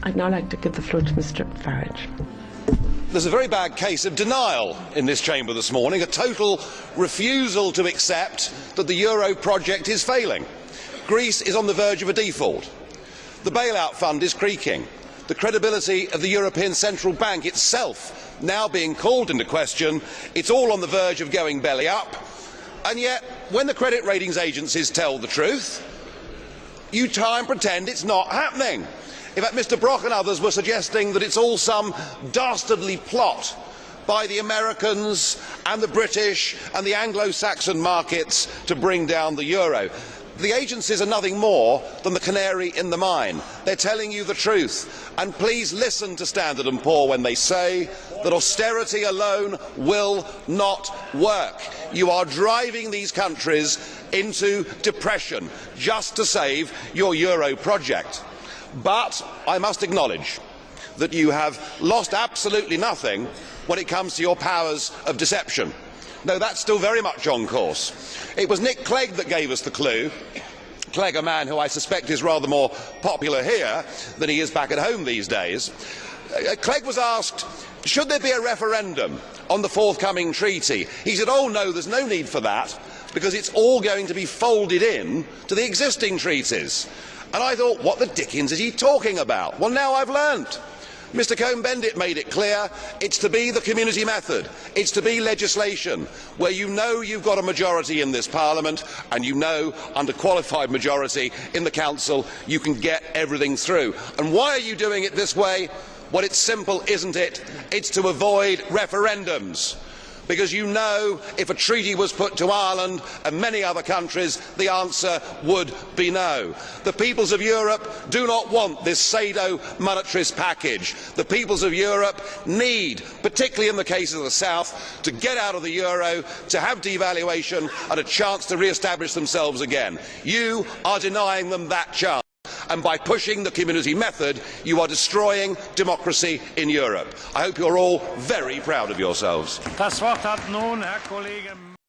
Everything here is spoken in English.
I'd now like to give the floor to Mr. Farage. There's a very bad case of denial in this chamber this morning, a total refusal to accept that the euro project is failing. Greece is on the verge of a default. The bailout fund is creaking. The credibility of the European Central Bank itself now being called into question. It's all on the verge of going belly up. And yet, when the credit ratings agencies tell the truth, you try and pretend it's not happening. In fact, Mr. Brok and others were suggesting that it's all some dastardly plot by the Americans and the British and the Anglo-Saxon markets to bring down the euro. The agencies are nothing more than the canary in the mine. They're telling you the truth. And please listen to Standard & Poor when they say that austerity alone will not work. You are driving these countries into depression just to save your euro project. But I must acknowledge that you have lost absolutely nothing when it comes to your powers of deception. No, that's still very much on course. It was Nick Clegg that gave us the clue. Clegg, a man who I suspect is rather more popular here than he is back at home these days. Clegg was asked, should there be a referendum on the forthcoming treaty? He said, oh no, there's no need for that, because it's all going to be folded in to the existing treaties. And I thought, what the dickens is he talking about? Well, now I've learnt. Mr. Cohn-Bendit made it clear it's to be the community method, it's to be legislation where you know you've got a majority in this Parliament and you know under qualified majority in the Council you can get everything through. And why are you doing it this way? Well, it's simple, isn't it? It's to avoid referendums. Because you know if a treaty was put to Ireland and many other countries, the answer would be no. The peoples of Europe do not want this pseudo-monetarist package. The peoples of Europe need, particularly in the case of the South, to get out of the euro, to have devaluation and a chance to re-establish themselves again. You are denying them that chance. And by pushing the community method, you are destroying democracy in Europe. I hope you are all very proud of yourselves. Das Wort hat nun Herr Kollege